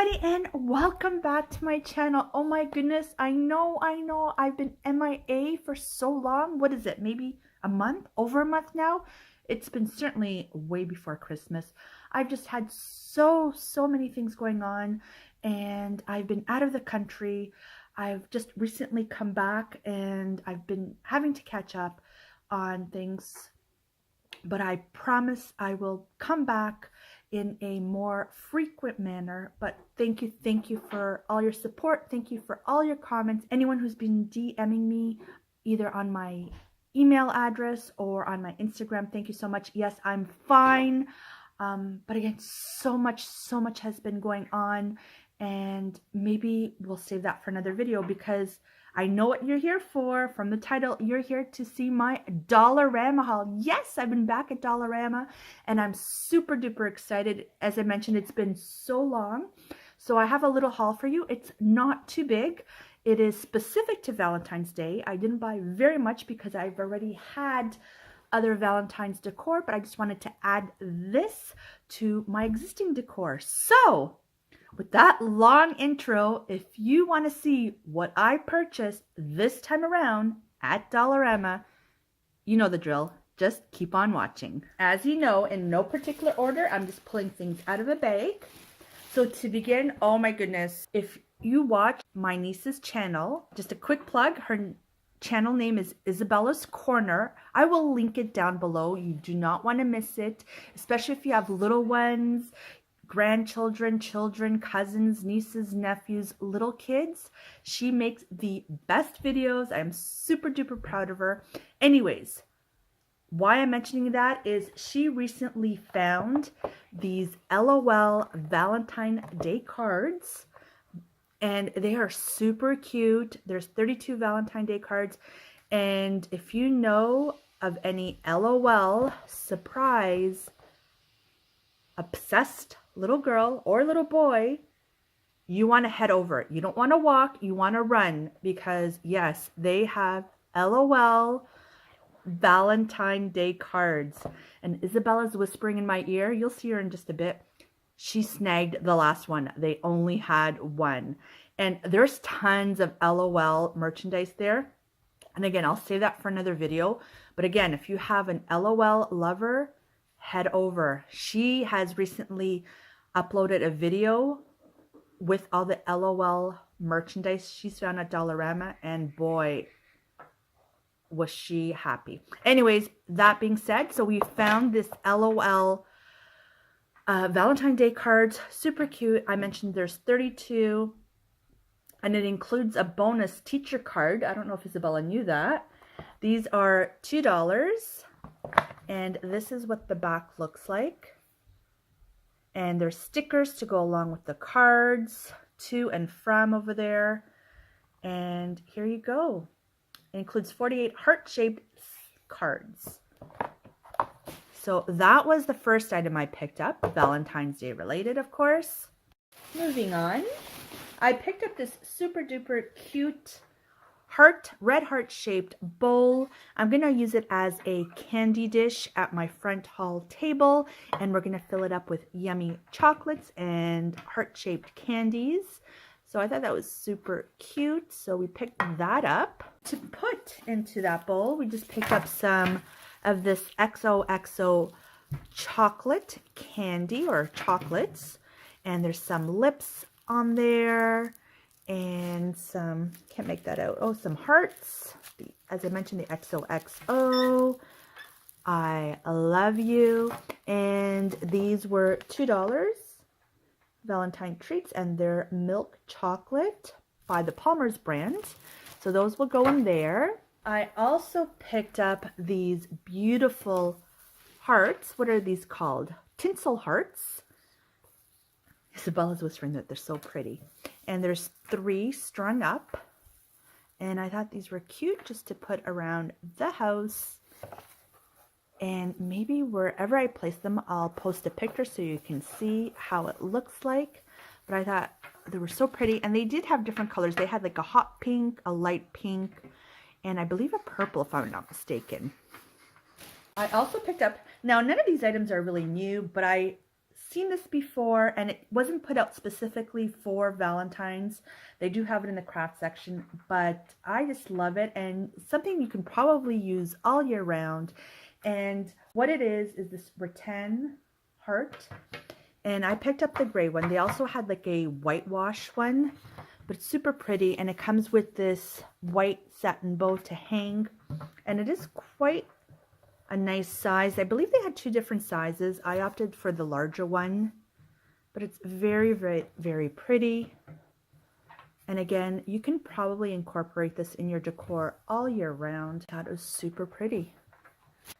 everybody, and welcome back to my channel. Oh my goodness, I know I've been MIA for so long. What is it, maybe a month, over a month now? It's been certainly way before Christmas. I've just had so many things going on, and I've been out of the country. I've just recently come back, and I've been having to catch up on things, but I promise I will come back in a more frequent manner. But thank you for all your support. Thank you for all your comments. Anyone who's been DMing me either on my email address or on my Instagram, thank you so much. Yes, I'm fine. But again, so much has been going on, and maybe we'll save that for another video, because I know what you're here for. From the title, you're here to see my Dollarama haul. Yes, I've been back at Dollarama, and I'm super duper excited. As I mentioned, it's been so long. So I have a little haul for you. It's not too big. It is specific to Valentine's Day. I didn't buy very much because I've already had other Valentine's decor, but I just wanted to add this to my existing decor. So with that long intro, if you want to see what I purchased this time around at Dollarama, you know the drill. Just keep on watching. As you know, in no particular order, I'm just pulling things out of a bag. So to begin, oh my goodness, if you watch my niece's channel, just a quick plug, her channel name is Isabella's Corner. I will link it down below. You do not want to miss it, especially if you have little ones, grandchildren, children, cousins, nieces, nephews, little kids. She makes the best videos. I'm super duper proud of her. Anyways, why I'm mentioning that is she recently found these LOL Valentine's Day cards, and they are super cute. There's 32 Valentine's Day cards, and if you know of any LOL surprise obsessed little girl or little boy, you want to head over. You don't want to walk, you want to run, because yes, they have LOL Valentine's Day cards. And Isabella's whispering in my ear. You'll see her in just a bit. She snagged the last one. They only had one. And there's tons of LOL merchandise there. And again, I'll save that for another video. But again, if you have an LOL lover, head over. She has recently uploaded a video with all the LOL merchandise she's found at Dollarama, and boy, was she happy. Anyways, that being said, so we found this LOL Valentine's Day cards. Super cute. I mentioned there's 32, and it includes a bonus teacher card. I don't know if Isabella knew that. These are $2. And this is what the back looks like. And there's stickers to go along with the cards, to and from over there. And here you go. It includes 48 heart-shaped cards. So that was the first item I picked up, Valentine's Day related, of course. Moving on, I picked up this super duper cute red heart shaped bowl. I'm gonna use it as a candy dish at my front hall table, and we're gonna fill it up with yummy chocolates and heart shaped candies. So I thought that was super cute, so we picked that up. To put into that bowl, we just picked up some of this XOXO chocolate candy, or chocolates, and there's some lips on there, and some, can't make that out, oh, some hearts, as I mentioned, the XOXO, I love you, and these were $2 Valentine treats, and they're milk chocolate by the Palmer's brand, so those will go in there. I also picked up these beautiful hearts. What are these called? Tinsel hearts. Isabella's whispering that they're so pretty. And there's 3 strung up. And I thought these were cute just to put around the house. And maybe wherever I place them, I'll post a picture so you can see how it looks like. But I thought they were so pretty. And they did have different colors. They had like a hot pink, a light pink, and I believe a purple, if I'm not mistaken. I also picked up, now none of these items are really new, but I seen this before, and it wasn't put out specifically for Valentine's. They do have it in the craft section, but I just love it, and something you can probably use all year round. And what it is this rattan heart, and I picked up the gray one. They also had like a whitewash one, but it's super pretty, and it comes with this white satin bow to hang, and it is quite a nice size. I believe they had 2 different sizes. I opted for the larger one, but it's very, very, very pretty. And again, you can probably incorporate this in your decor all year round. That is super pretty.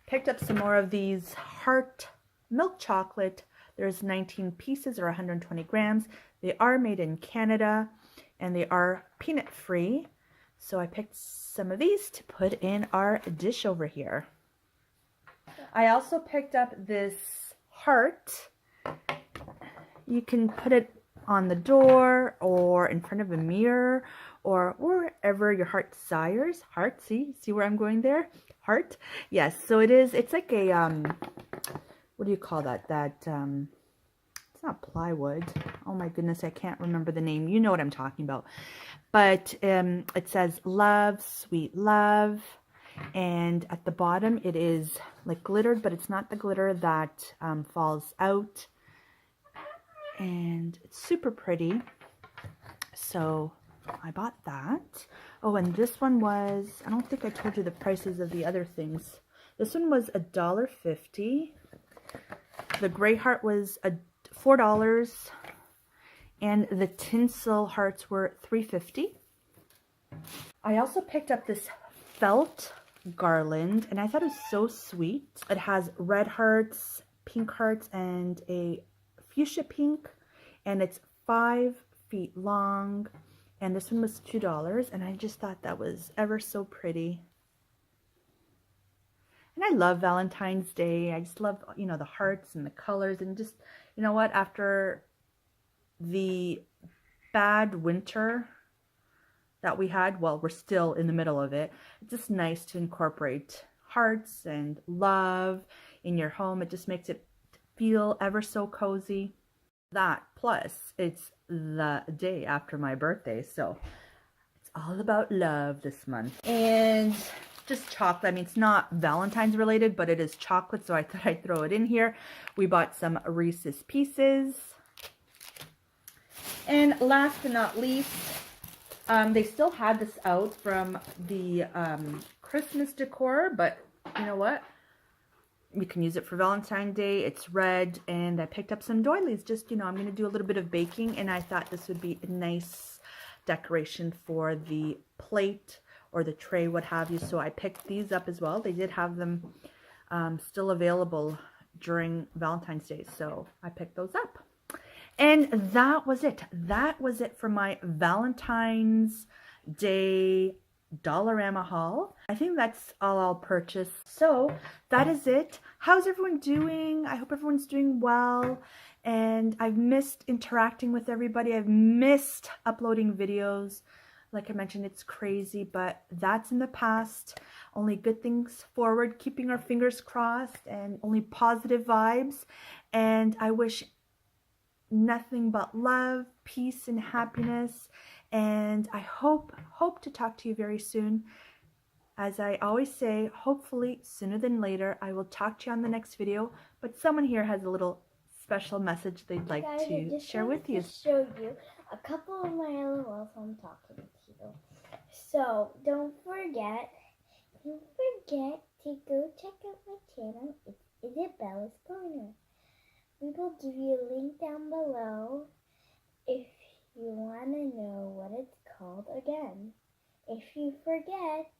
Picked up some more of these heart milk chocolate. There's 19 pieces or 120 grams. They are made in Canada, and they are peanut free. So I picked some of these to put in our dish over here. I also picked up this heart. You can put it on the door or in front of a mirror or wherever your heart desires. Heart, see where I'm going there? Heart. Yes, so it's like a what do you call that? It's not plywood. Oh my goodness, I can't remember the name. You know what I'm talking about. But it says love, sweet love. And at the bottom it is like glittered, but it's not the glitter that falls out. And it's super pretty. So I bought that. Oh, and this one was, I don't think I told you the prices of the other things. This one was $1.50. The gray heart was $4. And the tinsel hearts were $3.50. I also picked up this felt garland, and I thought it was so sweet. It has red hearts, pink hearts, and a fuchsia pink, and it's 5 feet long, and this one was $2, and I just thought that was ever so pretty. And I love Valentine's Day. I just love, you know, the hearts and the colors, and just, you know what, after the bad winter that we had, well, we're still in the middle of it, it's just nice to incorporate hearts and love in your home. It just makes it feel ever so cozy. That plus it's the day after my birthday, so it's all about love this month. And just chocolate. I mean, it's not Valentine's related, but it is chocolate, so I thought I'd throw it in here. We bought some Reese's Pieces. And last but not least, they still had this out from the Christmas decor, but you know what? You can use it for Valentine's Day. It's red, and I picked up some doilies. Just, you know, I'm going to do a little bit of baking, and I thought this would be a nice decoration for the plate or the tray, what have you. So I picked these up as well. They did have them still available during Valentine's Day, so I picked those up. And that was it. That was it for my Valentine's Day Dollarama haul. I think that's all I'll purchase. So that is it. How's everyone doing? I hope everyone's doing well. And I've missed interacting with everybody. I've missed uploading videos. Like I mentioned, it's crazy, but that's in the past. Only good things forward, keeping our fingers crossed, and only positive vibes. And I wish nothing but love, peace, and happiness. And I hope to talk to you very soon. As I always say, hopefully sooner than later. I will talk to you on the next video. But someone here has a little special message they'd like to share with you. Show you a couple of my LOLs while I'm talking to you. So don't forget to go check out my channel. It's Isabella's Corner. We will give you a link down below if you want to know what it's called again. If you forget,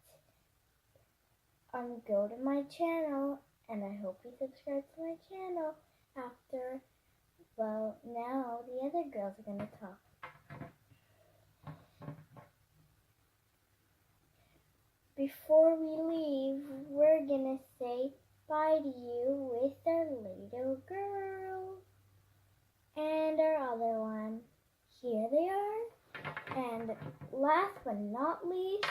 go to my channel, and I hope you subscribe to my channel after. Well, now the other girls are going to talk. Before we leave, we're going to say bye to you with our little girl and our other one. Here they are. And last but not least,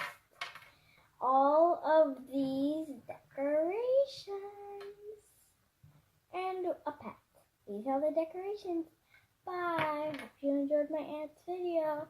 all of these decorations and a pet. these are the decorations. Bye. Hope you enjoyed my aunt's video.